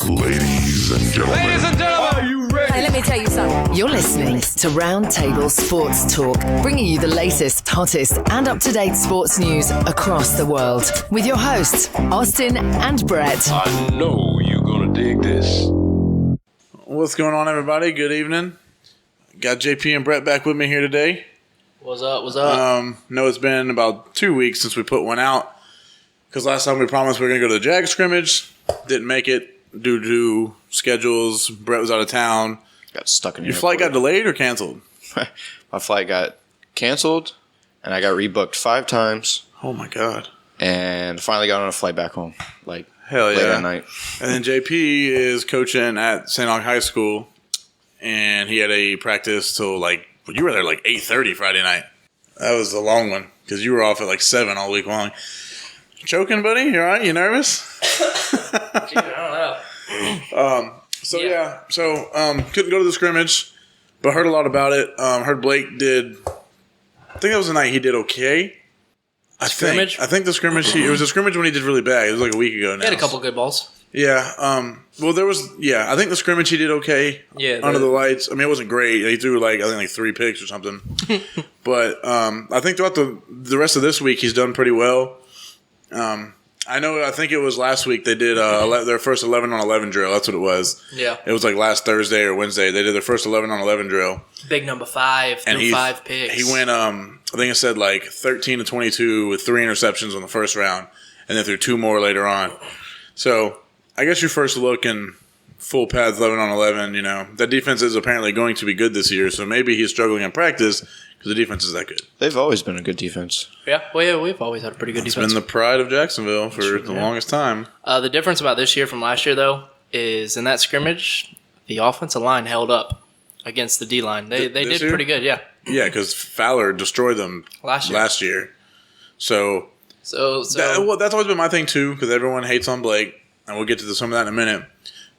Ladies and gentlemen. Are you ready? Hey, let me tell you something. You're listening to Roundtable Sports Talk, bringing you the latest, hottest, and up-to-date sports news across the world. With your hosts, Austin and Brett. I know you're gonna dig this. What's going on, everybody? Good evening. Got JP and Brett back with me here today. What's up? What's up? Know it's been about 2 weeks since we put one out, because last time we promised we were going to go to the Jag scrimmage. Didn't make it due to schedules. Brett was out of town. Got stuck in the Your flight got airport. delayed or canceled? My flight got canceled, and I got rebooked 5 times, Oh, my God. and finally got on a flight back home, like Hell late yeah. at night. And then JP is coaching at St. Aug High School, and he had a practice till you were there 8:30 Friday night. That was a long one because you were off at 7 all week long. Choking, buddy? You all right? You nervous? Dude, I don't know. Couldn't go to the scrimmage, but heard a lot about it. Heard Blake did. I think that was the night he did okay. Scrimmage? I think the scrimmage. It was a scrimmage when he did really bad. It was like a week ago now. He had a couple good balls. Yeah. Well, there was. Yeah, I think the scrimmage he did okay. Yeah, Under the lights. I mean, it wasn't great. He threw I think 3 picks or something. But I think throughout the rest of this week he's done pretty well. I think it was last week they did their first 11-on-11 drill. That's what it was. Yeah. It was last Thursday or Wednesday. They did their first 11-on-11 drill. Big number 5 threw 5 picks. He went, I think it said 13 to 22 with 3 interceptions on the first round, and then threw 2 more later on. So I guess your first look in full pads 11-on-11, that defense is apparently going to be good this year. So maybe he's struggling in practice because the defense is that good. They've always been a good defense. Yeah, well, yeah, we've always had a pretty good It's defense. been the pride of Jacksonville for the longest time. The difference about this year from last year, though, is in that scrimmage, the offensive line held up against the D-line. They This did year? pretty good, yeah. Yeah, because Fowler destroyed them Last year. So So that's always been my thing too, because everyone hates on Blake, and we'll get to some of that in a minute.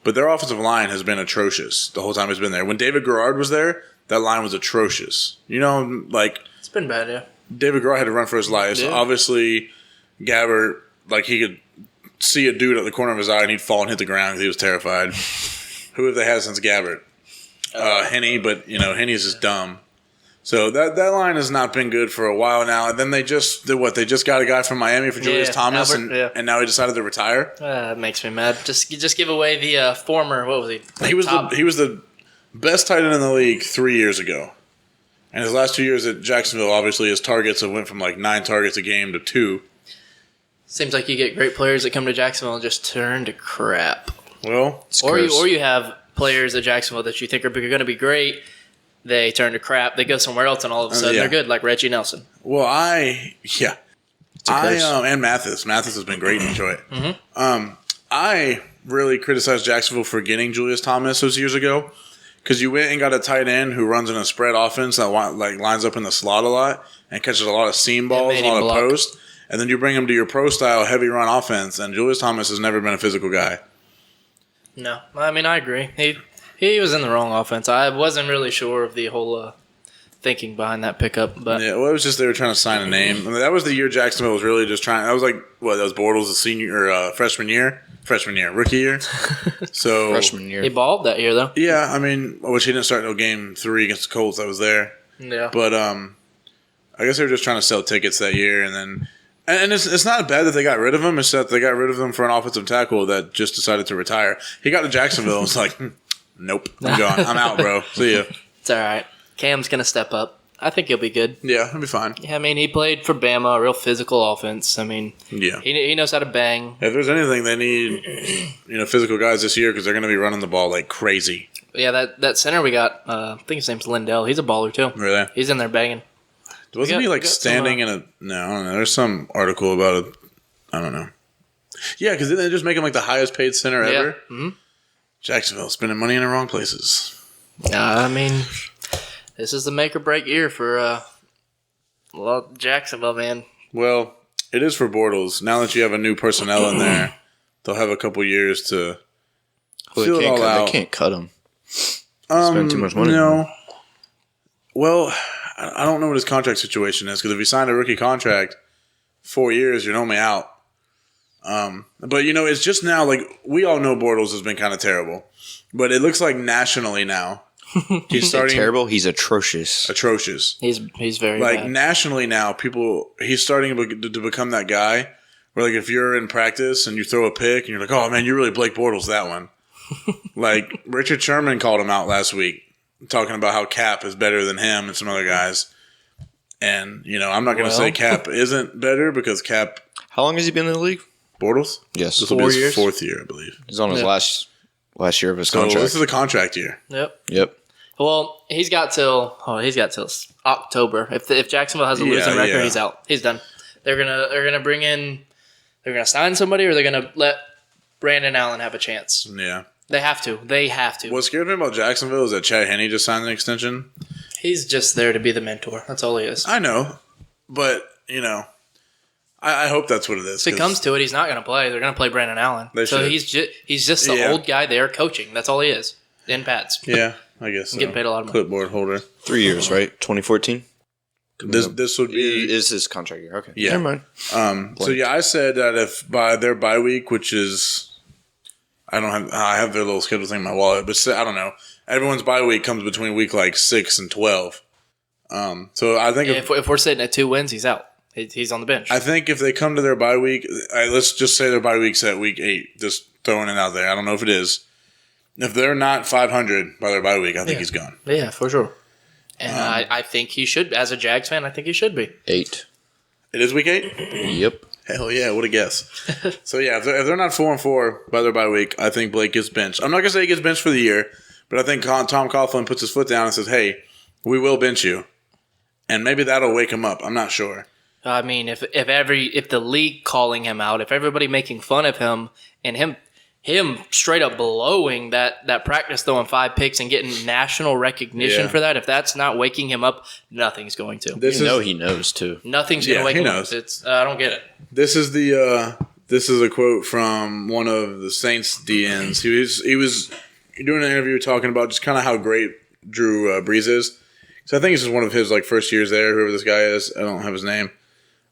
But their offensive line has been atrocious the whole time he's been there. When David Garrard was there, that line was atrocious. it's been bad, yeah. David Garrard had to run for his life. So Yeah. obviously, Gabbert, he could see a dude at the corner of his eye and he'd fall and hit the ground because he was terrified. Who have they had since Gabbert? Henne, but Henne's just dumb. So that line has not been good for a while now. And then they just did what? They just got a guy from Miami for Julius Thomas, Albert, and now he decided to retire. That makes me mad. Just give away the former, what was he? He was the best tight end in the league 3 years ago. And his last 2 years at Jacksonville, obviously his targets have went from 9 targets a game to 2. Seems like you get great players that come to Jacksonville and just turn to crap. Well, Or you have players at Jacksonville that you think are going to be great. They turn to crap. They go somewhere else, and all of a sudden yeah. they're good, like Reggie Nelson. well, curse. and Mathis. Mathis has been great in Detroit. I really criticized Jacksonville for getting Julius Thomas those years ago because you went and got a tight end who runs in a spread offense that lines up in the slot a lot and catches a lot of seam balls, made a lot him of block. post, and then you bring him to your pro style heavy run offense. And Julius Thomas has never been a physical guy. No, I mean, I agree. He was in the wrong offense. I wasn't really sure of the whole thinking behind that pickup, but Yeah, well, it was just they were trying to sign a name. I mean, that was the year Jacksonville was really just trying. That was that was Bortles' senior or freshman year, rookie year. So Freshman year. he balled that year, though. Yeah, I mean, which he didn't start until game 3 against the Colts. I was there, Yeah. but I guess they were just trying to sell tickets that year, and then it's not bad that they got rid of him. It's that they got rid of him for an offensive tackle that just decided to retire. He got to Jacksonville and was like, nope, I'm gone. I'm out, bro. See ya. It's all right. Cam's going to step up. I think he'll be good. Yeah, he'll be fine. Yeah, I mean, he played for Bama, a real physical offense. I mean, Yeah. he knows how to bang. If there's anything they need, physical guys this year because they're going to be running the ball like crazy. Yeah, that center we got, I think his name's Lindell. He's a baller, too. Really? He's in there banging. Wasn't he we got standing in a? No, I don't know. There's some article about it. I don't know. Yeah, because didn't they just make him the highest paid center Yeah. ever? Mm-hmm. Jacksonville spending money in the wrong places. I mean, this is the make or break year for Jacksonville, man. Well, it is for Bortles. Now that you have a new personnel in there, they'll have a couple years to feel it all out. They can't cut him. Spend too much money. No. Well, I don't know what his contract situation is because if he signed a rookie contract, 4 years, you're normally out. But it's just now, like, we all know Bortles has been kind of terrible, but it looks like nationally now he's starting terrible. He's atrocious. He's very like bad. nationally now. He's starting to become that guy where, like, if you're in practice and you throw a pick and you're like, oh man, you're really Blake Bortles that one. Like Richard Sherman called him out last week, talking about how Cap is better than him and some other guys. And I'm not going to say Cap isn't better because Cap. How long has he been in the league? Bortles? Yes. This will be his 4th year, I believe. He's on his last year of his So contract. this is a contract year. Yep. Well, he's got till October. If Jacksonville has a losing record, he's out. He's done. They're gonna bring in. They're gonna sign somebody, or they're gonna let Brandon Allen have a chance. Yeah. They have to. What scared me about Jacksonville is that Chad Henne just signed an extension. He's just there to be the mentor. That's all he is. I know, but I hope that's what it is. If it comes to it, he's not going to play. They're going to play Brandon Allen. They So should. he's just the old guy there coaching. That's all he is. In pads. Yeah, I guess so. Getting paid a lot of money. Clipboard holder. 3 years, right? 2014 This would be is his contract year. Okay. Yeah. Never mind. So I said that if by their bye week, which is I have their little schedule thing in my wallet, but I don't know. Everyone's bye week comes between week like 6 and 12. So I think If we're sitting at 2 wins, he's out. He's on the bench. I think if they come to their bye week, let's just say their bye week's at week 8. Just throwing it out there. I don't know if it is. If they're not 500 by their bye week, I think he's gone. Yeah, for sure. And I think he should. As a Jags fan, I think he should be. 8. It is week 8? Yep. Hell yeah, what a guess. So yeah, if they're not 4-4 by their bye week, I think Blake gets benched. I'm not going to say he gets benched for the year, but I think Tom Coughlin puts his foot down and says, hey, we will bench you. And maybe that'll wake him up. I'm not sure. I mean, if the league calling him out, if everybody making fun of him, and him straight up blowing that practice, throwing 5 picks and getting national recognition for that, if that's not waking him up, nothing's going to. He knows too. Nothing's going to wake he him knows. up. It's I don't get it. This is a quote from one of the Saints DNs. He was doing an interview talking about just kind of how great Drew Brees is. So I think it's just one of his first years there. Whoever this guy is, I don't have his name.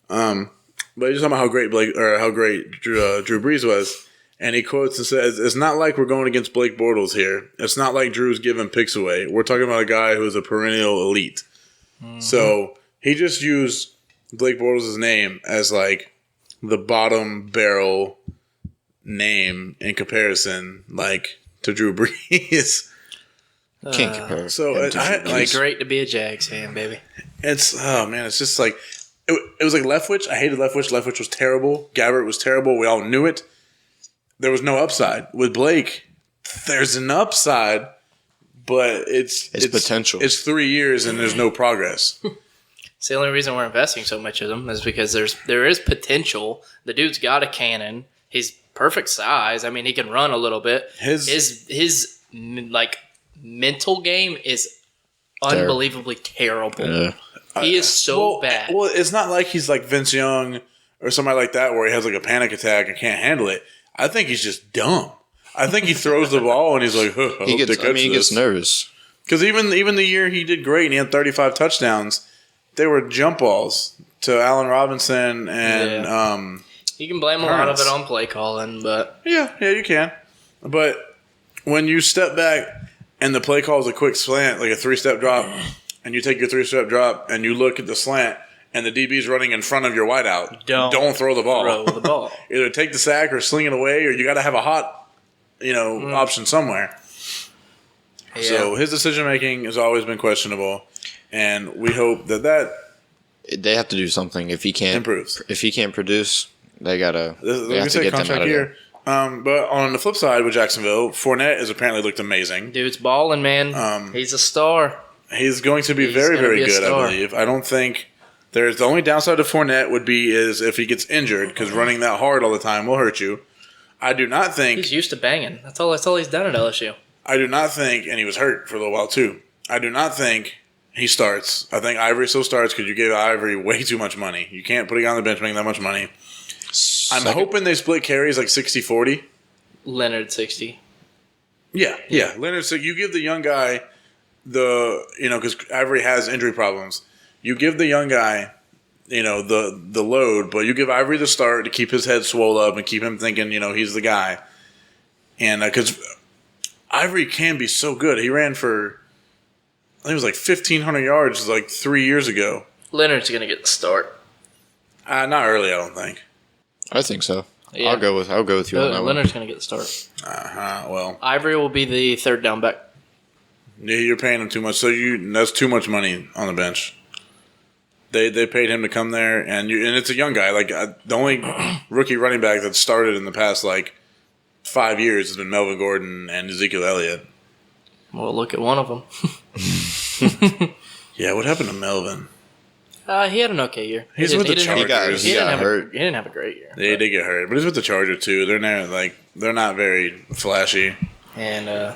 But he's talking about how great Drew Brees was, and he quotes and says, "It's not like we're going against Blake Bortles here. It's not like Drew's giving picks away. We're talking about a guy who is a perennial elite." Mm-hmm. So he just used Blake Bortles' name as the bottom barrel name in comparison, to Drew Brees. Can't compare. So It's great to be a Jags fan, baby. it's just it was like Leftwich. I hated Leftwich. Leftwich was terrible. Gabbert was terrible. We all knew it. There was no upside. With Blake, there's an upside, but it's potential. It's 3 years and there's no progress. It's the only reason we're investing so much in him is because there is potential. The dude's got a cannon. He's perfect size. I mean, he can run a little bit. His mental game is unbelievably terrible. Yeah. He is so bad. Well, it's not like he's like Vince Young or somebody like that where he has a panic attack and can't handle it. I think he's just dumb. I think he throws the ball and he's like, he gets nervous. Because even the year he did great and he had 35 touchdowns, they were jump balls to Allen Robinson and you can blame a lot of it on play calling, but yeah, you can. But when you step back and the play call is a quick slant, like a 3-step drop, and you take your 3-step drop and you look at the slant and the DB's running in front of your wideout, don't throw the ball. Throw the ball. Either take the sack or sling it away, or you got to have a hot, option somewhere. Yeah. So his decision making has always been questionable, and we hope that They have to do something. If he can't improves. If he can't produce, they have to get them out of here. there. But on the flip side with Jacksonville, Fournette has apparently looked amazing. Dude's balling, man. He's a star. He's going to be very, very good, I believe. I don't think the only downside to Fournette would be is if he gets injured, because running that hard all the time will hurt you. I do not think He's used to banging. That's all he's done at LSU. I do not think, and he was hurt for a little while too. I do not think he starts. I think Ivory still starts because you gave Ivory way too much money. You can't put him on the bench making that much money. I'm hoping they split carries 60-40. Leonard 60. Yeah. Leonard, so you give the young guy because Ivory has injury problems. You give the young guy, the load, but you give Ivory the start to keep his head swole up and keep him thinking, he's the guy. And because Ivory can be so good. He ran for, I think it was like 1,500 yards like 3 years ago. Leonard's going to get the start. Not early, I don't think. I think so. Yeah. I'll go with you on that one. Leonard's going to get the start. Well, Ivory will be the third down back. yeah, you're paying him too much. So that's too much money on the bench. They paid him to come there, and it's a young guy. Like the only rookie running back that started in the past 5 years has been Melvin Gordon and Ezekiel Elliott. Well, look at one of them. Yeah, what happened to Melvin? He had an okay year. He's with the Chargers. He got hurt. He didn't have a great year. They did get hurt, but he's with the Chargers too. They're not very flashy. And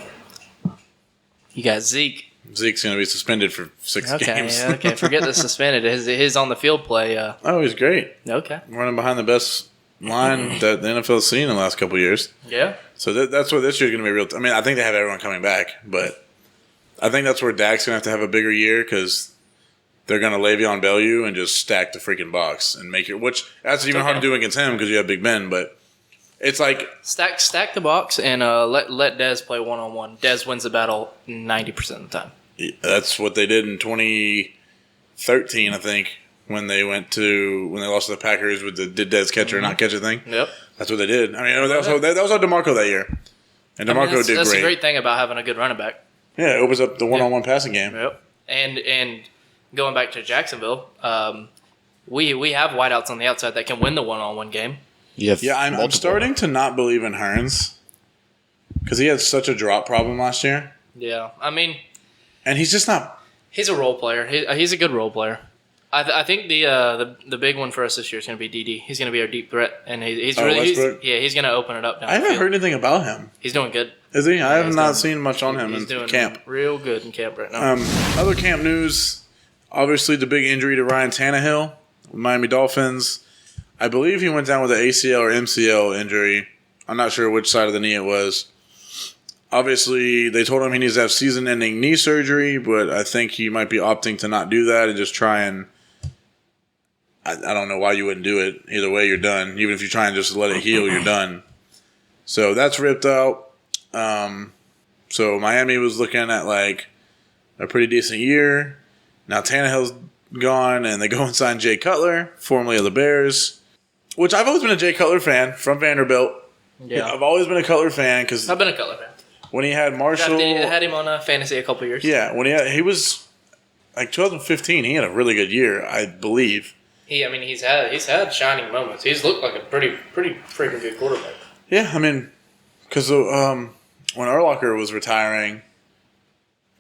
you got Zeke. Zeke's going to be suspended for 6 games. Yeah, okay. Forget the suspended. His on the field play. Oh, he's great. Okay. Running behind the best line that the NFL's seen in the last couple of years. Yeah. So that's what this year's going to be real. I mean, I think they have everyone coming back, but I think that's where Dak's going to have a bigger year because they're going to Le'Veon Bell you and just stack the freaking box and make it. Which that's even hard to do against him because you have Big Ben, but it's like stack the box and let Dez play 1-on-1. Dez wins the battle 90% of the time. That's what they did in 2013, I think, when they lost to the Packers with the did Dez catch or not catch a thing. Yep. That's what they did. I mean, that was on DeMarco that year, and DeMarco did that's great. the great thing about having a good running back. Yeah, it opens up the one-on-one passing game. Yep. And going back to Jacksonville, we have wideouts on the outside that can win the one-on-one game. I'm starting to not believe in Hearns because he had such a drop problem last year. Yeah, I mean, and he's just not. He's a role player. He's a good role player. I think the big one for us this year is going to be DD. He's going to be our deep threat, and he's going to open it up. I haven't heard anything about him. He's doing good. Is he? I have not seen much on him in doing camp. Real good in camp right now. Other camp news: obviously the big injury to Ryan Tannehill, Miami Dolphins. I believe he went down with an ACL or MCL injury. I'm not sure which side of the knee it was. Obviously, they told him he needs to have season-ending knee surgery, but I think he might be opting to not do that and just try and. I don't know why you wouldn't do it. Either way, you're done. Even if you try and just let it heal, you're done. So that's ripped out. So Miami was looking at a pretty decent year. Now Tannehill's gone, and they go and sign Jay Cutler, formerly of the Bears, which I've always been a Jay Cutler fan from Vanderbilt. Yeah, I've always been a Cutler fan because I've been a Cutler fan. When he had Marshall, had him on fantasy a couple years. Yeah, when he was 2015, he had a really good year, I believe. He's had shining moments. He's looked like a pretty freaking good quarterback. Yeah, I mean, because when Urlacher was retiring,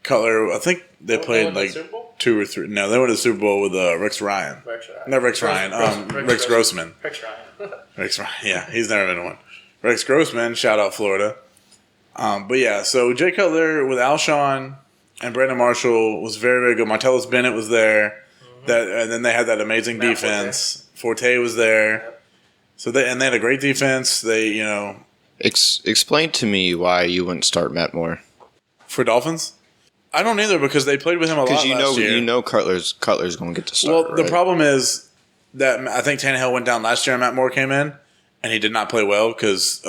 Cutler, I think they played Super Bowl? 2 or 3. No, they went to the Super Bowl with Rex Ryan. Not Rex Ryan. Rex Grossman. Rex Ryan. Rex Ryan. Yeah, he's never been to one. Rex Grossman, shout out Florida. But yeah, so Jay Cutler with Alshon and Brandon Marshall was very, very good. Martellus Bennett was there. And then they had that amazing defense. Forte was there. Yep. So they had a great defense. They, explain to me why you wouldn't start Matt Moore for Dolphins. I don't either because they played with him a lot last year. You know Cutler's going to get to start. Well, the problem is that I think Tannehill went down last year and Matt Moore came in, and he did not play well because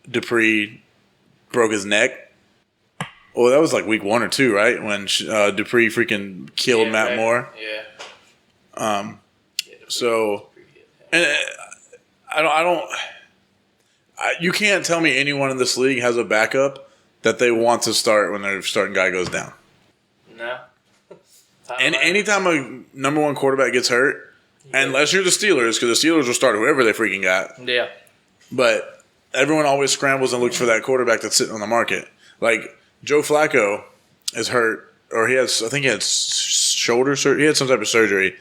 Dupree broke his neck. Well, that was week 1 or 2, right? When Dupree freaking killed Matt Moore. Yeah. So, and I don't. You can't tell me anyone in this league has a backup that they want to start when their starting guy goes down. No. And anytime a number 1 quarterback gets hurt, unless you're the Steelers, because the Steelers will start whoever they freaking got. Yeah. But everyone always scrambles and looks for that quarterback that's sitting on the market. Joe Flacco is hurt, or I think he had shoulder surgery. He had some type of surgery,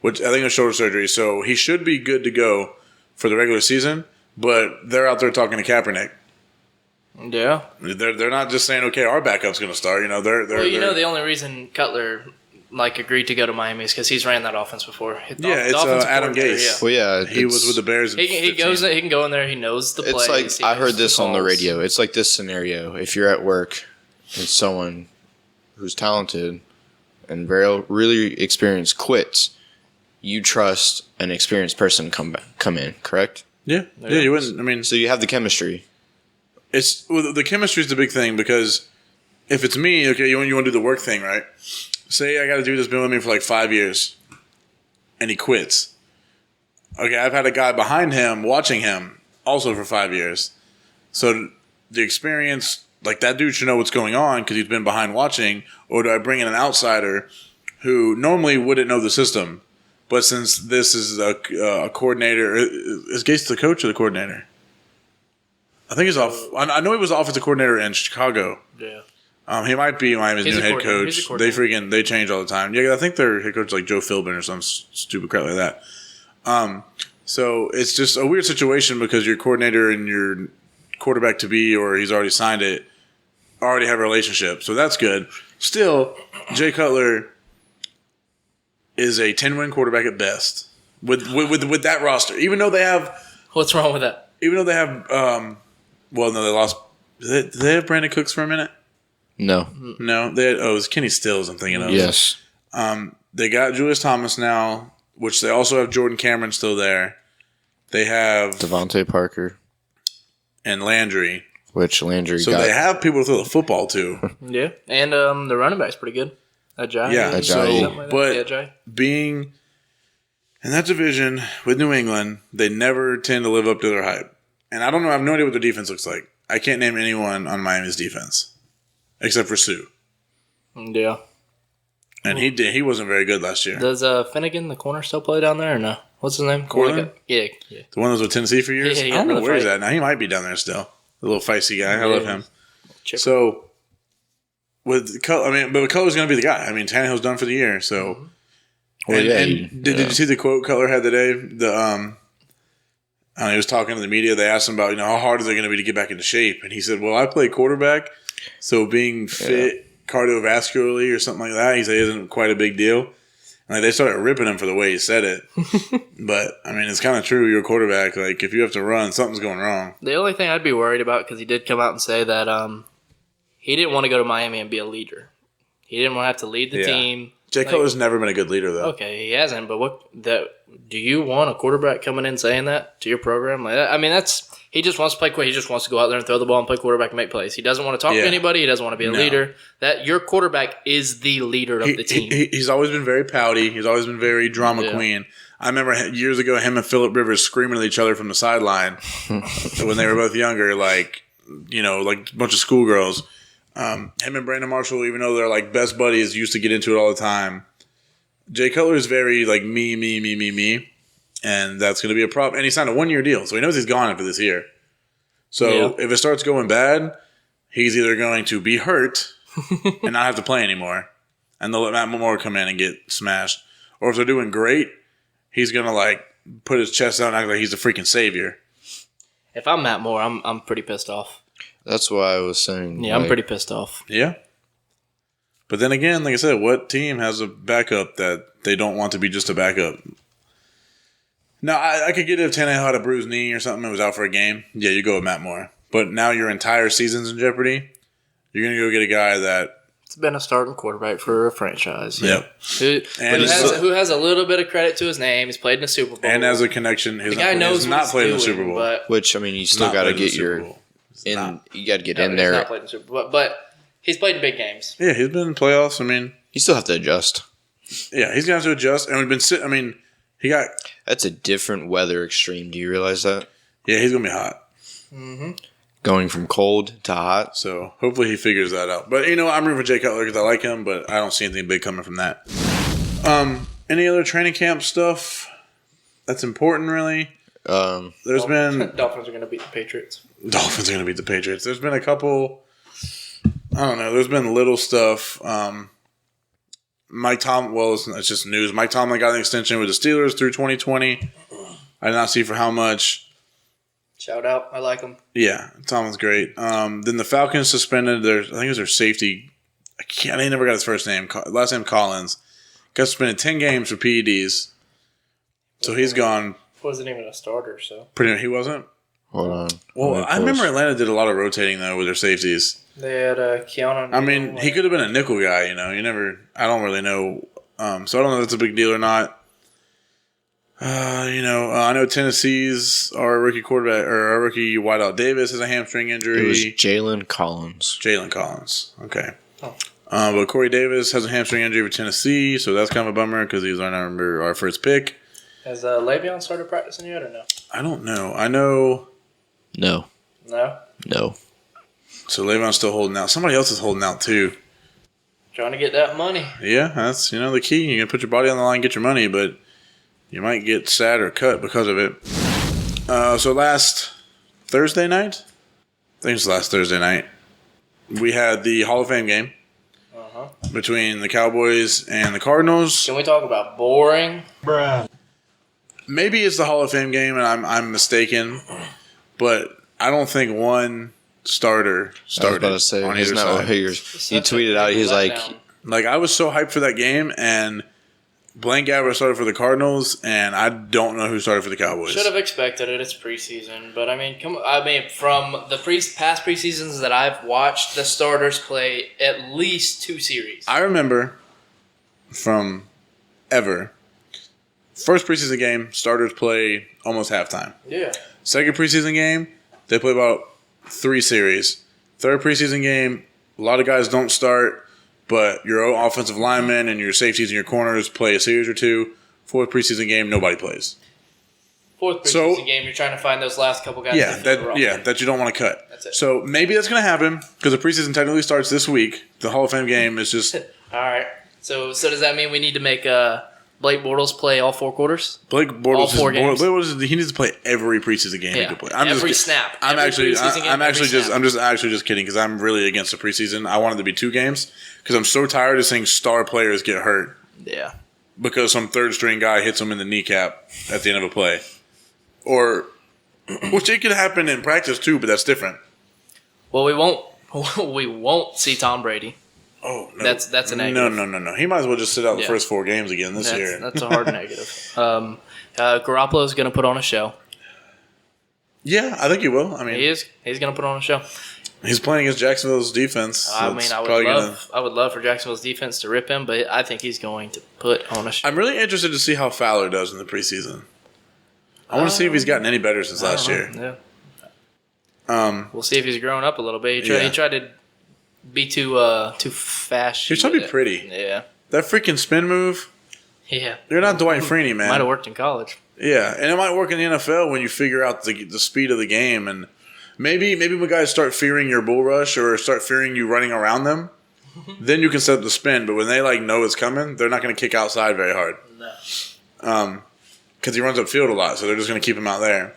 which I think it was shoulder surgery. So he should be good to go for the regular season. But they're out there talking to Kaepernick. Yeah, they're not just saying, okay, our backup's going to start. The only reason Cutler agreed to go to Miami is because he's ran that offense before. It's Adam Gase. Well, yeah, he was with the Bears. He can go in there. He knows the plays. It's I heard this on the radio. It's like this scenario: if you're at work and someone who's talented and really experienced quits, you trust an experienced person come in, correct? Yeah. Yeah, you wouldn't. I mean, So you have the chemistry. the chemistry is the big thing because if it's me, okay, you want to do the work thing, right? Say I got a dude that's been with me for like 5 years and he quits. Okay, I've had a guy behind him watching him also for 5 years. So the experience, like that dude should know what's going on because he's been behind watching, or do I bring in an outsider who normally wouldn't know the system? But since this is a coordinator, is Gase the coach or the coordinator? I think he's off. I know he was the offensive coordinator in Chicago. Yeah. He might be Miami's He's new a head coordinator. coach. He's a coordinator. They change all the time. Yeah, I think their head coach is like Joe Philbin or some stupid crap like that. So it's just a weird situation because your coordinator and your quarterback to be, or he's already signed it, already have a relationship. So that's good. Still, Jay Cutler is a 10-win quarterback at best with that roster. Even though they have, What's wrong with that? well, no, they lost. Did they have Brandon Cooks for a minute? No. No, they had, it was Kenny Stills. I'm thinking of. Yes. They got Julius Thomas now, which they also have Jordan Cameron still there. They have Devontae Parker, and Landry. which Landry So got. they have people to throw the football to. Yeah. And the running back's pretty good. Ajayi. Yeah, Ajayi. so Something like that. but Yeah, Ajayi. being in that division with New England, they never tend to live up to their hype. And I don't know. I have no idea what their defense looks like. I can't name anyone on Miami's defense except for Sue, Yeah. and he wasn't very good last year. Does Finnegan, the corner, still play down there or no? What's his name? Cortland? Yeah. The one that was with Tennessee for years. Yeah, he I don't got know another where he's fight. at now. He might be down there still. The little feisty guy. I love him. Chipper. So with Cutler's going to be the guy. I mean, Tannehill's done for the year. So, Well, and, yeah, and did you see the quote Cutler had today? He was talking to the media. They asked him about how hard is it going to be to get back into shape, and he said, "Well, I play quarterback, so being fit cardiovascularly or something like that, he said isn't quite a big deal." And they started ripping him for the way he said it. But I mean, it's kind of true. You're a quarterback. Like if you have to run, something's going wrong. The only thing I'd be worried about, because he did come out and say that he didn't want to go to Miami and be a leader. He didn't want to have to lead the Yeah. team. Jay Cutler's never been a good leader, though. Okay, he hasn't. But do you want a quarterback coming in saying that to your program? Like, I mean, he just wants to play quick. He just wants to go out there and throw the ball and play quarterback and make plays. He doesn't want to talk to anybody. He doesn't want to be a leader. That your quarterback is the leader of the team. He's always been very pouty. He's always been very drama queen. I remember years ago him and Phillip Rivers screaming at each other from the sideline when they were both younger, like a bunch of schoolgirls. Him and Brandon Marshall, even though they're like best buddies, used to get into it all the time. Jay Cutler is very like me, and that's going to be a problem. And he signed a 1-year deal, so he knows he's gone after this year. So if it starts going bad, he's either going to be hurt and not have to play anymore, and they'll let Matt Moore come in and get smashed. Or if they're doing great, he's going to like put his chest out and act like he's the freaking savior. If I'm Matt Moore, I'm pretty pissed off. That's why I was saying. Yeah, I'm pretty pissed off. Yeah. But then again, like I said, what team has a backup that they don't want to be just a backup? Now, I could get it if Tannehill had a bruised knee or something and was out for a game. Yeah, you go with Matt Moore. But now your entire season's in jeopardy. You're going to go get a guy that... It's been a starting quarterback for a franchise. Yep. Who has a little bit of credit to his name. He's played in the Super Bowl. And has a connection. The guy knows not what played in the he's Super doing, Bowl. but Which, I mean, you still Not got to played in the get Super your... Bowl. You got to get no, in he's there. not played in the Super Bowl. But he's played in big games. Yeah, he's been in playoffs. I mean... You still have to adjust. Yeah, he's going to have to adjust. And we've been sitting... I mean, he got... That's a different weather extreme. Do you realize that? Yeah, he's going to be hot. Mm-hmm. Going from cold to hot. So hopefully he figures that out. But I'm rooting for Jay Cutler because I like him, but I don't see anything big coming from that. Any other training camp stuff that's important, really? There's been Dolphins are going to beat the Patriots. Dolphins are going to beat the Patriots. There's been a couple. I don't know. There's been little stuff. Mike Tomlin. Well, it's just news. Mike Tomlin got an extension with the Steelers through 2020. I did not see for how much. Shout out. I like him. Yeah, Tomlin's great. Then the Falcons suspended I think it was their safety. I never got his first name. Last name Collins. Got suspended 10 games for PEDs. So he's gone. Wasn't even a starter, so. He wasn't? Hold on. Well, I remember Atlanta did a lot of rotating, though, with their safeties. They had Keanu. I mean, he could have been a nickel guy, You never. I don't really know. So I don't know if that's a big deal or not. I know Tennessee's our rookie quarterback or our rookie wideout Davis has a hamstring injury. It was Jalen Collins. Jalen Collins. Okay. But Corey Davis has a hamstring injury for Tennessee, so that's kind of a bummer because he's our first pick. Has Le'Veon started practicing yet or no? I don't know. I know. No. No? No. So Le'Veon's still holding out. Somebody else is holding out too. Trying to get that money. Yeah, that's the key. You can put your body on the line, get your money, but you might get sad or cut because of it. So last Thursday night, I think it's last Thursday night, we had the Hall of Fame game between the Cowboys and the Cardinals. Can we talk about boring? Maybe it's the Hall of Fame game, and I'm mistaken, but I don't think one starter started. I was about to say, on he's either not side. he tweeted out, he's like, I was so hyped for that game, and Blaine Gabbert started for the Cardinals, and I don't know who started for the Cowboys. Should have expected it. It's preseason, but from the past preseasons that I've watched, the starters play at least 2 series. I remember from first preseason game, starters play almost halftime. Yeah. Second preseason game, they play about 3 series. Third preseason game, a lot of guys don't start, but your offensive linemen and your safeties and your corners play a series or 2. Fourth preseason game, nobody plays. Fourth preseason game, you're trying to find those last couple guys. That you don't want to cut. That's it. So maybe that's going to happen because the preseason technically starts this week. The Hall of Fame game is just All right. So does that mean we need to make Blake Bortles play all 4 quarters? Blake Bortles. All 4 games. He needs to play every preseason game he can play. Every snap. I'm Every actually preseason game, I'm just kidding because I'm really against the preseason. I want it to be 2 games because I'm so tired of seeing star players get hurt Yeah. because some third string guy hits them in the kneecap at the end of a play, or which it could happen in practice too, but that's different. Well, we won't see Tom Brady. Oh no, That's a negative. No. He might as well just sit out the Yeah. first 4 games again this year. That's a hard negative. Garoppolo's going to put on a show. Yeah, I think he will. I mean, He's going to put on a show. he's playing against Jacksonville's defense. So I it's mean, I would love for Jacksonville's defense to rip him, but I think he's going to put on a show. I'm really interested to see how Fowler does in the preseason. I want to see if he's gotten any better since last year. Yeah. We'll see if he's grown up a little bit. He tried to be too fast. He's trying to be pretty. Yeah. That freaking spin move. Yeah. You're not Dwight Freeney, man. Might have worked in college. Yeah, and it might work in the NFL when you figure out the speed of the game, and maybe when guys start fearing your bull rush or start fearing you running around them, then you can set up the spin. But when they know it's coming, they're not going to kick outside very hard. No. Because he runs upfield a lot, so they're just going to keep him out there.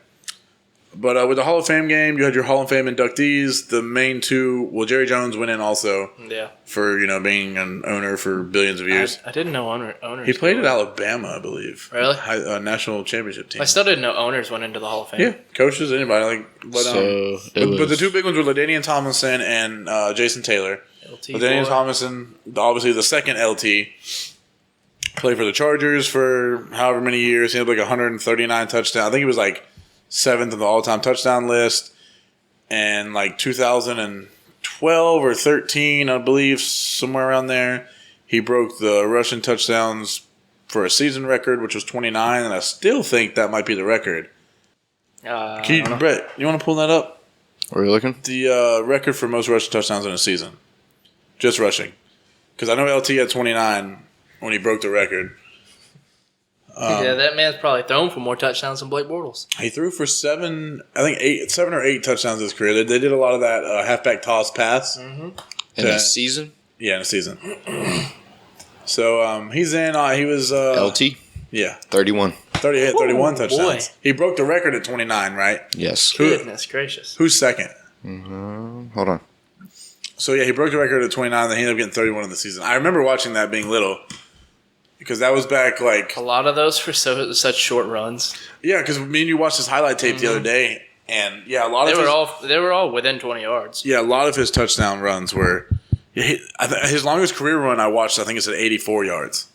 But with the Hall of Fame game, you had your Hall of Fame inductees. The main 2, Jerry Jones went in also. Yeah. For being an owner for billions of years. I didn't know owners. He played at Alabama, I believe. Really? National championship team. I still didn't know owners went into the Hall of Fame. Yeah, coaches, anybody. But the 2 big ones were LaDainian Tomlinson and Jason Taylor. LaDainian Tomlinson, obviously the second LT, played for the Chargers for however many years. He had 139 touchdowns. I think he was 7th on the all-time touchdown list. And 2012 or 13, I believe, somewhere around there, he broke the rushing touchdowns for a season record, which was 29, and I still think that might be the record. Brett, you want to pull that up? Where are you looking? The record for most rushing touchdowns in a season. Just rushing. Because I know LT had 29 when he broke the record. That man's probably thrown for more touchdowns than Blake Bortles. He threw for 7 or 8 touchdowns in his career. They did a lot of that halfback toss pass. In a season? Yeah, in a season. So he's in. He was LT? Yeah, 31. 31 touchdowns. Boy. He broke the record at 29, right? Yes. Goodness gracious. Who's second? Hold on. So yeah, he broke the record at 29. Then he ended up getting 31 in the season. I remember watching that being little. Because that was back a lot of those for such short runs. Yeah, because me and you watched his highlight tape the other day, and a lot of they were all within 20 yards. Yeah, a lot of his touchdown runs were. His longest career run I watched, I think it's at 84 yards.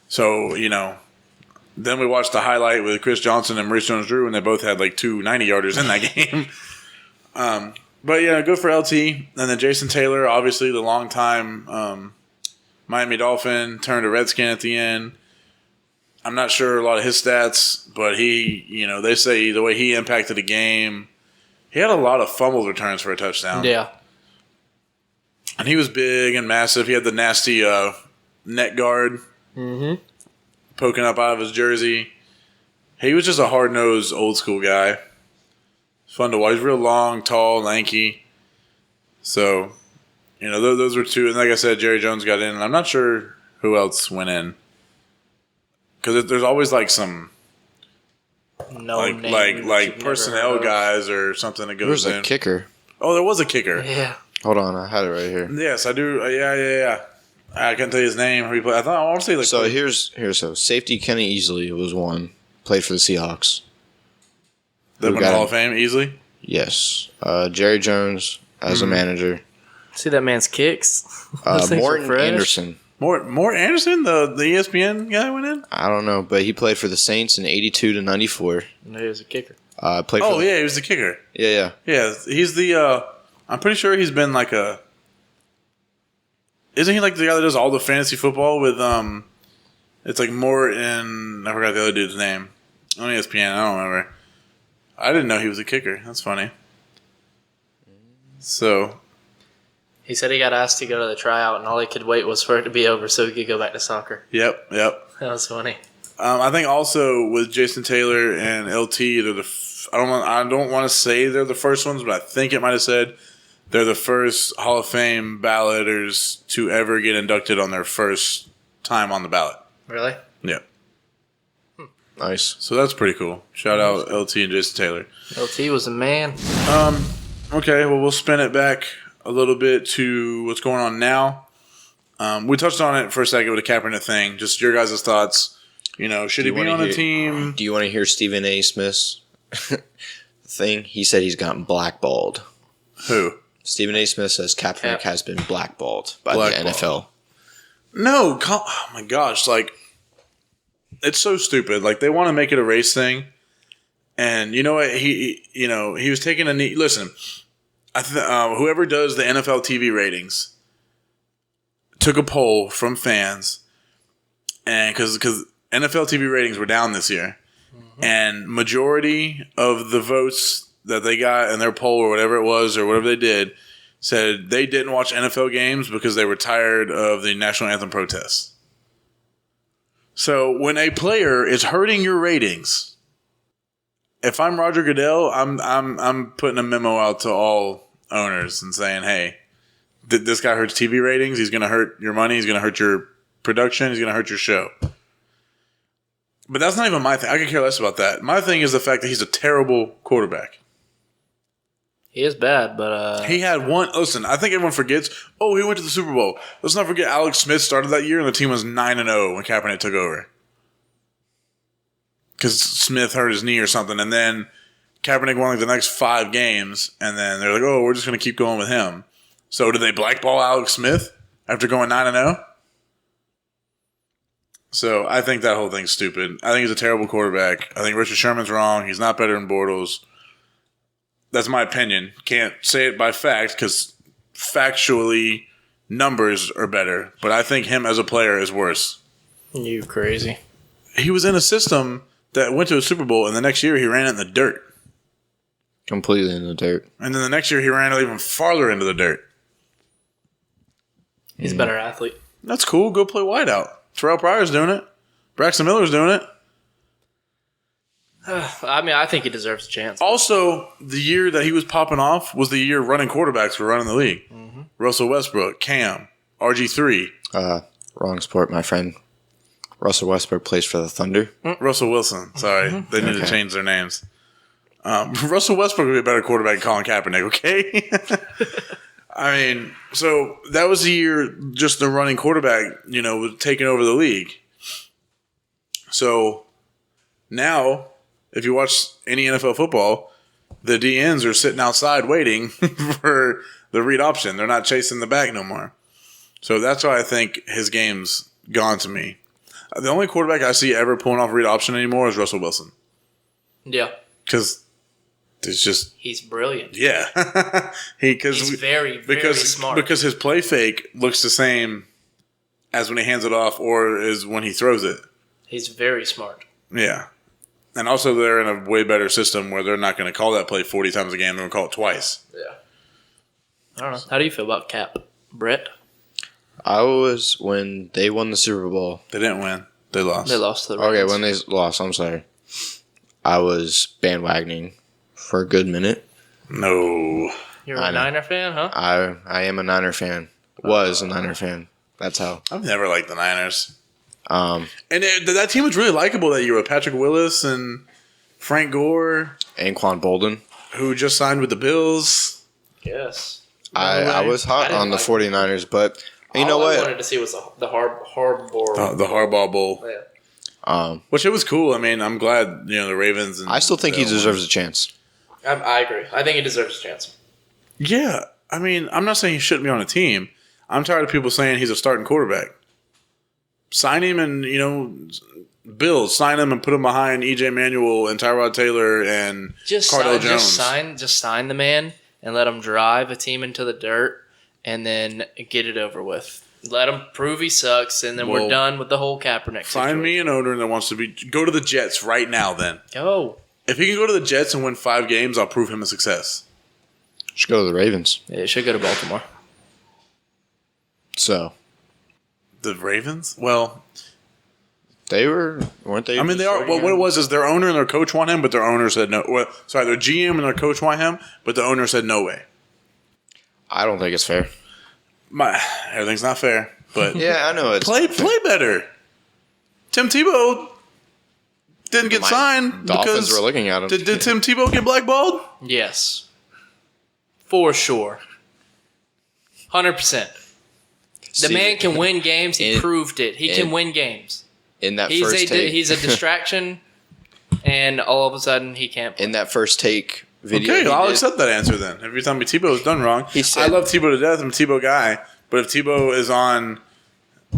So then we watched the highlight with Chris Johnson and Maurice Jones-Drew, and they both had 2 90-yarders in that game. But good for LT, and then Jason Taylor, obviously the longtime Miami Dolphin, turned a Redskin at the end. I'm not sure a lot of his stats, but they say the way he impacted the game, he had a lot of fumble returns for a touchdown. Yeah. And he was big and massive. He had the nasty net guard poking up out of his jersey. He was just a hard-nosed, old-school guy. Fun to watch. He's real long, tall, lanky. So, those were two. And like I said, Jerry Jones got in. And I'm not sure who else went in. Because there's always like some like personnel guys or something that goes in. There's a kicker. Oh, there was a kicker. Yeah. Hold on, I had it right here. Yes, I do. Yeah. I can't tell you his name. I want to say like. So here's safety Kenny Easley was one. Played for the Seahawks. That went to Hall of Fame easily. Yes, Jerry Jones as a manager. See that man's kicks. Those things Morton were fresh. Anderson. More Anderson, the ESPN guy went in. I don't know, but he played for the Saints in '82 to '94. No, he was a kicker. Played. For he was the kicker. Yeah. He's the. I'm pretty sure he's been like a. Isn't he like the guy that does all the fantasy football with It's like Morton. I forgot the other dude's name on ESPN. I don't remember. I didn't know he was a kicker. That's funny. So. He said he got asked to go to the tryout, and all he could wait was for it to be over so he could go back to soccer. Yep. That was funny. I think also with Jason Taylor and LT, they're I don't want to say they're the first ones, but I think it might have said they're the first Hall of Fame balloters to ever get inducted on their first time on the ballot. Really? Yeah. Nice. So that's pretty cool. Shout out LT and Jason Taylor. LT was a man. Okay, well, we'll spin it back a little bit to what's going on now. We touched on it for a second with the Kaepernick thing. Just your guys' thoughts. Should he be on a team? Do you want to hear Stephen A. Smith's thing? He said he's gotten blackballed. Who? Stephen A. Smith says Kaepernick has been blackballed by the NFL. No, oh my gosh, it's so stupid. They want to make it a race thing, and you know what? He was taking a knee. Listen, whoever does the NFL TV ratings took a poll from fans, and because NFL TV ratings were down this year, and majority of the votes that they got in their poll or whatever it was or whatever they did said they didn't watch NFL games because they were tired of the national anthem protests. So when a player is hurting your ratings, if I'm Roger Goodell, I'm putting a memo out to all owners and saying, hey, this guy hurts TV ratings. He's going to hurt your money. He's going to hurt your production. He's going to hurt your show. But that's not even my thing. I could care less about that. My thing is the fact that he's a terrible quarterback. He is bad, but... He had one... Listen, I think everyone forgets. Oh, he went to the Super Bowl. Let's not forget Alex Smith started that year and the team was 9-0 when Kaepernick took over. Because Smith hurt his knee or something. And then Kaepernick won the next 5 games. And then they're like, oh, we're just going to keep going with him. So did they blackball Alex Smith after going 9-0? So I think that whole thing's stupid. I think he's a terrible quarterback. I think Richard Sherman's wrong. He's not better than Bortles. That's my opinion. Can't say it by fact because factually numbers are better. But I think him as a player is worse. You crazy. He was in a system that went to a Super Bowl and the next year he ran it in the dirt. Completely in the dirt. And then the next year he ran it even farther into the dirt. He's a better athlete. That's cool. Go play wideout. Terrell Pryor's doing it. Braxton Miller's doing it. I think he deserves a chance. Also, the year that he was popping off was the year running quarterbacks were running the league. Mm-hmm. Russell Westbrook, Cam, RG3. Wrong sport, my friend. Russell Westbrook plays for the Thunder. Russell Wilson. Sorry. They need to change their names. Russell Westbrook would be a better quarterback than Colin Kaepernick, okay? I mean, so that was the year just the running quarterback, was taking over the league. So now, if you watch any NFL football, the DNs are sitting outside waiting for the read option. They're not chasing the back no more. So that's why I think his game's gone to me. The only quarterback I see ever pulling off read option anymore is Russell Wilson. Yeah. Because it's just... He's brilliant. Yeah. He's very smart. Because his play fake looks the same as when he hands it off or as when he throws it. He's very smart. Yeah. And also they're in a way better system where they're not going to call that play 40 times a game. They're going to call it twice. Yeah. I don't know. How do you feel about Cap, Brett? I was when they won the Super Bowl. They didn't win. They lost. They lost to the Ravens. Okay, when they lost, I'm sorry. I was bandwagoning for a good minute. No. You're a Niner fan, huh? I am a Niner fan. Was a Niner fan. That's how. I've never liked the Niners. And that team was really likable that year with Patrick Willis and Frank Gore. Anquan Bolden. Who just signed with the Bills. Yes. I was hot on the 49ers, but you know what? I wanted to see was the Harbaugh. The Harbaugh Bowl. Yeah. Which it was cool. I mean, I'm glad, the Ravens. And I still think he deserves a chance. I agree. I think he deserves a chance. Yeah. I mean, I'm not saying he shouldn't be on a team. I'm tired of people saying he's a starting quarterback. Sign him and, Bills, sign him and put him behind E.J. Manuel and Tyrod Taylor and Cardale Jones. Just sign the man and let him drive a team into the dirt and then get it over with. Let him prove he sucks, and then we're done with the whole Kaepernick situation. Find me an owner that wants to go to the Jets right now then. Go. If he can go to the Jets and win 5 games, I'll prove him a success. Should go to the Ravens. Yeah, he should go to Baltimore. So. The Ravens? Well, weren't they? I mean, they are. Well, what it was is their owner and their coach want him, but their owner said no. Well, sorry, their GM and their coach want him, but the owner said no way. I don't think it's fair. Everything's not fair, but yeah, I know it's play better. Tim Tebow didn't get signed Dolphins because were looking at him. Did Tim Tebow get blackballed? Yes, for sure, 100%. The man can win games. He proved it. He can win games. In that first take. He's a distraction, and all of a sudden he can't play. In that first take video. Okay, I'll accept that answer then. If you're telling me Tebow was done wrong, I love Tebow to death. I'm a Tebow guy. But if Tebow is on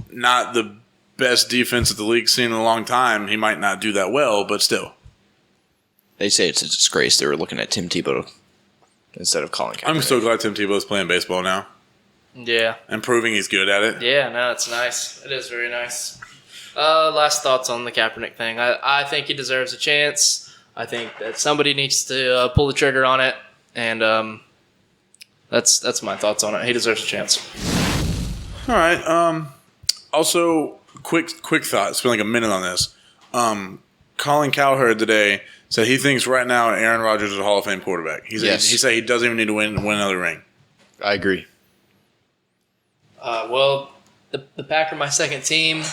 not the best defense that the league's seen in a long time, he might not do that well, but still. They say it's a disgrace. They were looking at Tim Tebow instead of Colin Kaepernick. I'm so glad Tim Tebow is playing baseball now. Yeah. And proving he's good at it. Yeah, no, it's nice. It is very nice. Last thoughts on the Kaepernick thing. I think he deserves a chance. I think that somebody needs to pull the trigger on it, and that's my thoughts on it. He deserves a chance. All right. Also, quick thought. Spend like a minute on this. Colin Cowherd today said he thinks right now Aaron Rodgers is a Hall of Fame quarterback. He said he doesn't even need to win another ring. I agree. Well, the Packers are my second team.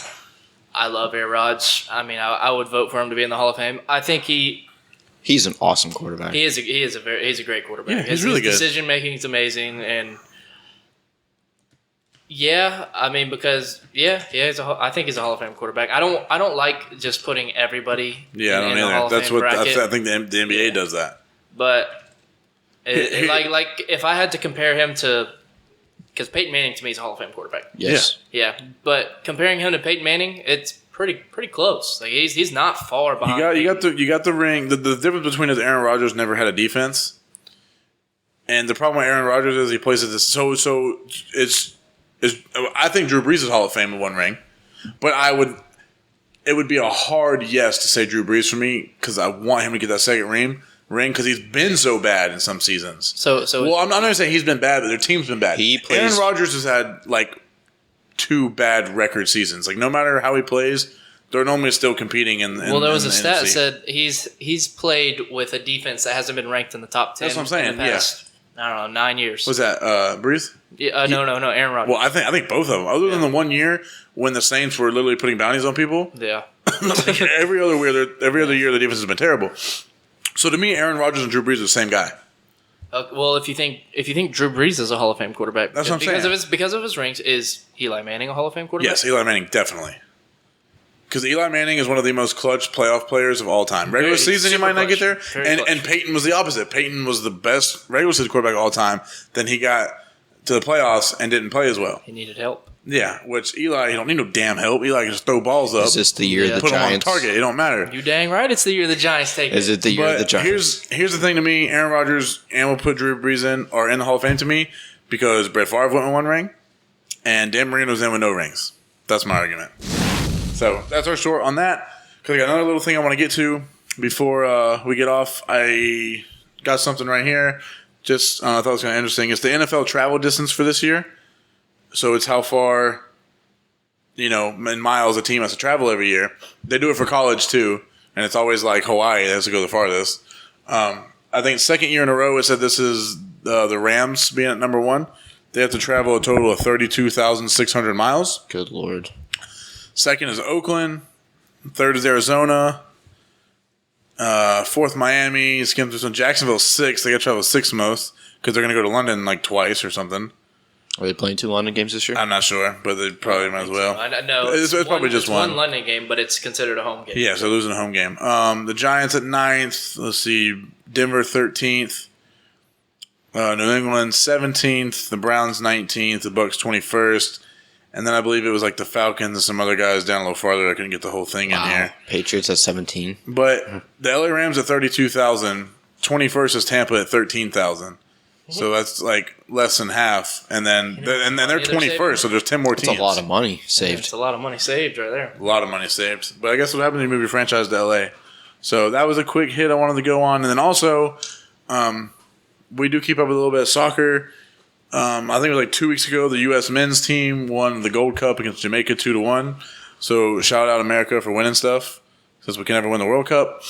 I love Aaron Rodgers. I mean, I would vote for him to be in the Hall of Fame. I think he's an awesome quarterback. He's a great quarterback. Yeah, he's really good. His decision making is amazing, and yeah, I mean I think he's a Hall of Fame quarterback. I don't like just putting everybody. Yeah, in I don't the Hall either. of That's Fame what bracket. I think the NBA does that. But like if I had to compare him to. Because Peyton Manning to me is a Hall of Fame quarterback. Yes. Yeah, but comparing him to Peyton Manning, it's pretty close. Like he's not far behind. You got the ring. The difference between is Aaron Rodgers never had a defense, and the problem with Aaron Rodgers is he plays at this. So it's I think Drew Brees is Hall of Fame in one ring, but it would be a hard yes to say Drew Brees for me because I want him to get that second ring because he's been so bad in some seasons. So well, I'm not going to say he's been bad, but their team's been bad. Aaron Rodgers has had like 2 bad record seasons. Like no matter how he plays, they're normally still competing in. Well, there was a stat that said he's played with a defense that hasn't been ranked in the top 10. That's what I'm saying. In the past, I don't know, 9 years. Was that Brees? Yeah, no, Aaron Rodgers. Well, I think both of them. Other than the 1 year when the Saints were literally putting bounties on people. Yeah. Like every other year the defense has been terrible. So to me, Aaron Rodgers and Drew Brees are the same guy. Well, if you think Drew Brees is a Hall of Fame quarterback, that's what I'm saying. Because of his rings, is Eli Manning a Hall of Fame quarterback? Yes, Eli Manning definitely. Because Eli Manning is one of the most clutch playoff players of all time. Regular season, he might not get there, and Peyton was the opposite. Peyton was the best regular season quarterback of all time. Then he got to the playoffs and didn't play as well. He needed help. Yeah, which Eli, he don't need no damn help. Eli can just throw balls up. Is this the year the put Giants? Them on target. It don't matter. You dang right. It's the year the Giants take it. Is it the year the Giants? Here's the thing to me. Aaron Rodgers and we'll put Drew Brees are in the Hall of Fame to me because Brett Favre went with 1 ring and Dan Marino's in with no rings. That's my argument. So that's our short on that. Because I got another little thing I want to get to before we get off. I got something right here. Just I thought it was kind of interesting. It's the NFL travel distance for this year. So it's how far, in miles a team has to travel every year. They do it for college too, and it's always like Hawaii has to go the farthest. I think second year in a row it said this is the Rams being at number 1. They have to travel a total of 32,600 miles. Good Lord. Second is Oakland. Third is Arizona. Fourth, Miami. Jacksonville 6th. They got to travel 6th most because they're going to go to London like twice or something. Are they playing 2 London games this year? I'm not sure, but they probably might as well. No, it's probably just one London game, but it's considered a home game. Yeah, so losing a home game. The Giants at 9th. Let's see. Denver 13th. New England 17th. The Browns 19th. The Bucks 21st. And then I believe it was like the Falcons and some other guys down a little farther. I couldn't get the whole thing in here. Patriots at 17. But the LA Rams at 32,000. 21st is Tampa at 13,000. So that's like less than half. And then they're 21st, so there's 10 more teams. That's a lot of money saved. It's a lot of money saved right there. A lot of money saved. But I guess what happens when you move your franchise to LA. So that was a quick hit I wanted to go on. And then also, we do keep up with a little bit of soccer. I think it was like 2 weeks ago, the U.S. men's team won the Gold Cup against Jamaica 2-1. So shout out America for winning stuff, since we can never win the World Cup.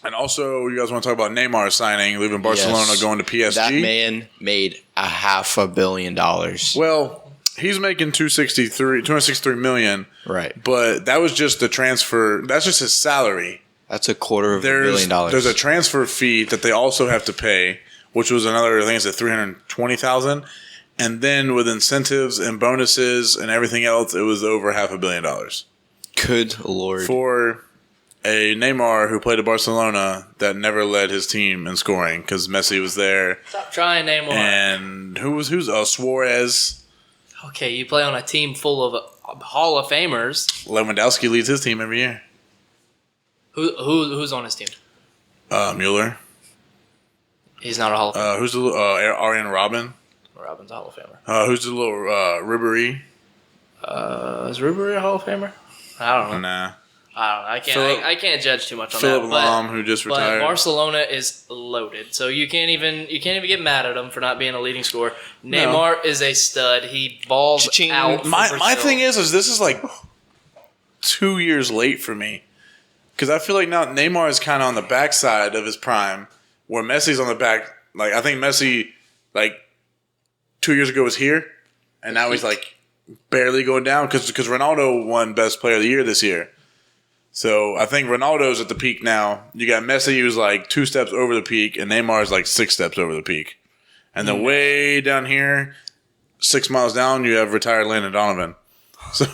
And also, you guys want to talk about Neymar signing, leaving Barcelona, going to PSG? That man made $500 million. Well, he's making $263 million. Right. But that was just the transfer. That's just his salary. That's $250 million. There's a transfer fee that they also have to pay, which was another, I think it's at $320,000. And then with incentives and bonuses and everything else, it was over $500 million. Good Lord. For a Neymar who played at Barcelona that never led his team in scoring because Messi was there. Stop trying, Neymar. And who's Suarez. Okay, you play on a team full of Hall of Famers. Lewandowski leads his team every year. Who's on his team? Mueller. He's not a Hall of Famer. Who's the Arjen Robben? Robin's a Hall of Famer. Who's the little Ribéry? Is Ribéry a Hall of Famer? I don't know. Nah. I don't know. I can't judge too much on Philip that. Lahm, who just retired. But Barcelona is loaded, so you can't even get mad at him for not being a leading scorer. Neymar is a stud. He balls out. My thing is this is like 2 years late for me because I feel like now Neymar is kind of on the backside of his prime, where Messi's on the back. Like I think Messi, like 2 years ago was here, and now he's like barely going down because Ronaldo won Best Player of the Year this year. So I think Ronaldo's at the peak now. You got Messi who's like 2 steps over the peak, and Neymar's like 6 steps over the peak. And then way down here, 6 miles down, you have retired Landon Donovan. So,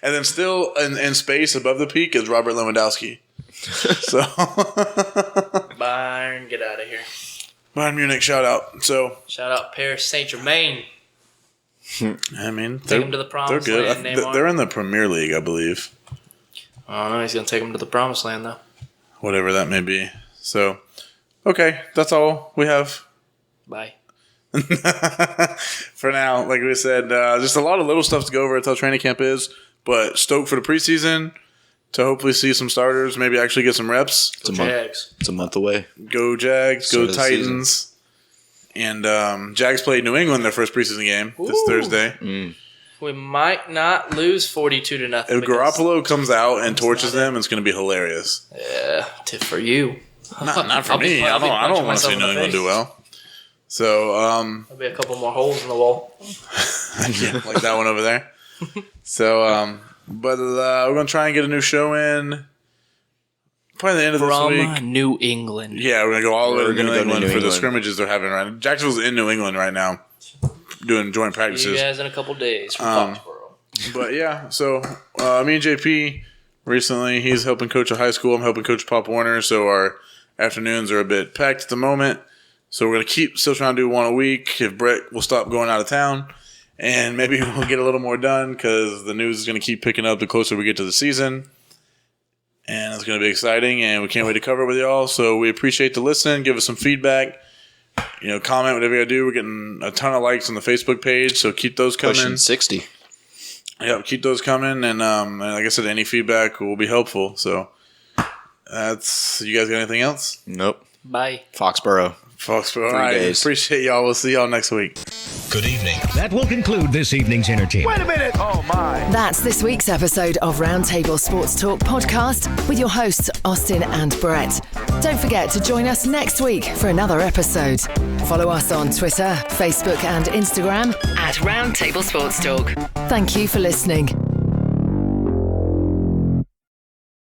and then still in space above the peak is Robert Lewandowski. So Bayern, get out of here. Bayern Munich, shout out. So shout out Paris Saint-Germain. I mean, take them to the promised they're good. land. They're in the Premier League, I believe. I don't know. He's gonna take them to the promised land, though. Whatever that may be. So, okay, that's all we have. Bye. For now, like we said, just a lot of little stuff to go over until training camp is. But stoked for the preseason to hopefully see some starters, maybe actually get some reps. It's a month away. Go Jags, go Titans. And Jags played New England their first preseason game this Thursday. We might not lose 42-0. If Garoppolo comes out and torches them, it's going to be hilarious. Yeah, tip for you. Not for me. I don't want to see New England do well. So there'll be a couple more holes in the wall. Yeah, like that one over there. So, but we're going to try and get a new show in. Probably the end of this week. From New England. Yeah, we're going to go all the way to New England for the scrimmages they're having right now. Jacksonville's in New England right now doing joint practices. See you guys in a couple days from Foxborough. But yeah, so me and JP recently, he's helping coach a high school. I'm helping coach Pop Warner, so our afternoons are a bit packed at the moment. So we're going to keep still trying to do one a week. If Brett will stop going out of town, and maybe we'll get a little more done because the news is going to keep picking up the closer we get to the season. And it's going to be exciting, and we can't wait to cover it with y'all. So we appreciate the listen. Give us some feedback. Comment, whatever you got to do. We're getting a ton of likes on the Facebook page, so keep those coming. Pushing 60. Yeah, keep those coming, and like I said, any feedback will be helpful. So that's. You guys got anything else? Nope. Bye. Foxborough. All right. days. Appreciate y'all. We'll see y'all next week. Good evening. That will conclude this evening's entertainment. Wait a minute. Oh, my. That's this week's episode of Roundtable Sports Talk podcast with your hosts, Austin and Brett. Don't forget to join us next week for another episode. Follow us on Twitter, Facebook, and Instagram at Roundtable Sports Talk. Thank you for listening.